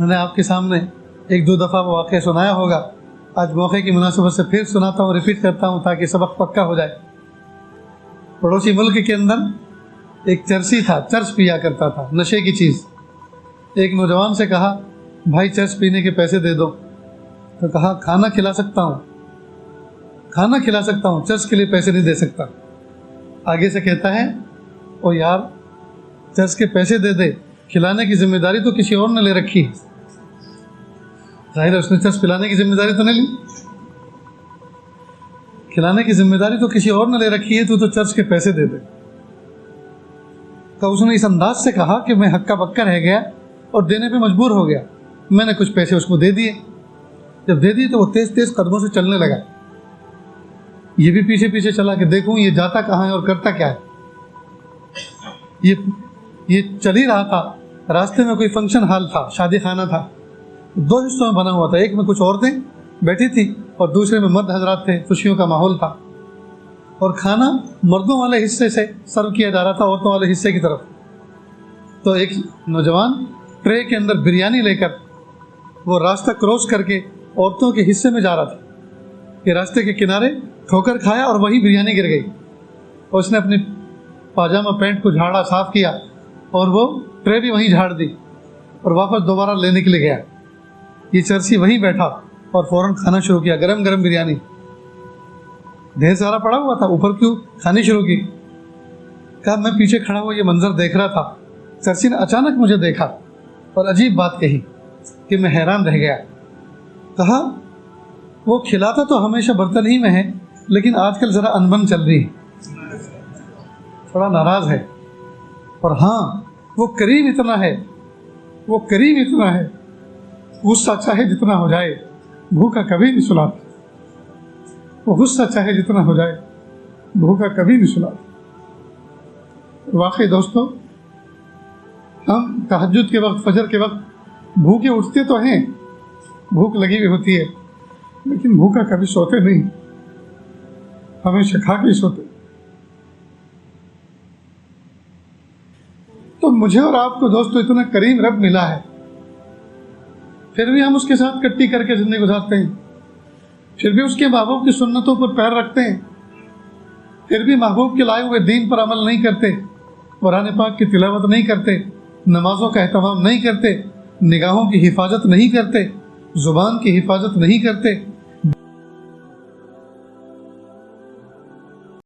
میں نے آپ کے سامنے ایک دو دفعہ وہ واقعہ سنایا ہوگا، آج موقع کی مناسبت سے پھر سناتا ہوں، ریپیٹ کرتا ہوں تاکہ سبق پکا ہو جائے۔ پڑوسی ملک کے اندر ایک چرسی تھا، چرس پیا کرتا تھا، نشے کی چیز۔ ایک نوجوان سے کہا بھائی چرس پینے کے پیسے دے دو، تو کہا کھانا کھلا سکتا ہوں، کھانا کھلا سکتا ہوں، چرس کے لیے پیسے نہیں دے سکتا۔ آگے سے کہتا ہے او یار چرس کے پیسے دے دے، کھلانے کی ذمہ داری تو کسی اور نے لے رکھی ہے۔ ظاہر ہے اس نے چرس پلانے کی ذمہ داری تو نہیں لی، کھلانے کی ذمہ داری تو کسی اور نے لے رکھی ہے، تو چرس کے پیسے دے دے۔ تو اس نے اس انداز سے کہا کہ میں ہکا بکا رہ گیا اور دینے پہ مجبور ہو گیا، میں نے کچھ پیسے اس کو دے دیے۔ جب دے دیے تو وہ تیز تیز قدموں سے چلنے لگا، یہ بھی پیچھے پیچھے چلا کہ دیکھوں یہ جاتا کہاں ہے اور کرتا کیا ہے۔ یہ چل ہی رہا تھا، راستے میں کوئی فنکشن ہال تھا، شادی خانہ تھا، دو حصوں میں بنا ہوا تھا، ایک میں کچھ عورتیں بیٹھی تھی اور دوسرے میں مرد حضرات تھے، خوشیوں کا ماحول تھا، اور کھانا مردوں والے حصے سے سرو کیا جا رہا تھا عورتوں والے حصے کی طرف۔ تو ایک نوجوان ٹرے کے اندر بریانی لے کر وہ راستہ کراس کر کے عورتوں کے حصے میں جا رہا تھا کہ راستے کے کنارے ٹھوکر کھایا اور وہی بریانی گر گئی، اور اس نے اپنی پاجامہ پینٹ کو جھاڑا، صاف کیا، اور وہ ٹرے بھی وہیں جھاڑ دی اور واپس دوبارہ لینے کے لیے گیا۔ یہ چرسی وہیں بیٹھا اور فوراً کھانا شروع کیا، گرم گرم بریانی ڈھیر سارا پڑا ہوا تھا، اوپر کیوں کھانی شروع کی۔ کہا میں پیچھے کھڑا ہوا یہ منظر دیکھ رہا تھا، چرسی نے اچانک مجھے دیکھا اور عجیب بات کہی کہ میں حیران رہ گیا۔ کہا وہ کھلاتا تو ہمیشہ برتن ہی میں ہے، لیکن آج کل ذرا انبن چل رہی ہے، تھوڑا ناراض ہے، اور ہاں وہ کریم اتنا ہے، وہ کریم اتنا ہے، غصہ چاہے جتنا ہو جائے بھوکا کبھی نہیں سلاتا، وہ غصہ چاہے جتنا ہو جائے بھوکا کبھی نہیں سلاتا۔ واقعی دوستو، ہم تہجد کے وقت، فجر کے وقت بھوکے اٹھتے تو ہیں، بھوک لگی ہوئی ہوتی ہے، لیکن بھوکا کبھی سوتے نہیں، ہمیشہ کھا کے سوتے۔ تو مجھے اور آپ کو دوستو اتنا کریم رب ملا ہے، پھر بھی ہم اس کے ساتھ کٹی کر کے زندگی گزارتے ہیں، پھر بھی اس کے محبوب کی سنتوں پر پیر رکھتے ہیں، پھر بھی محبوب کے لائے ہوئے دین پر عمل نہیں کرتے، قرآن پاک کی تلاوت نہیں کرتے، نمازوں کا اہتمام نہیں کرتے، نگاہوں کی حفاظت نہیں کرتے، زبان کی حفاظت نہیں کرتے،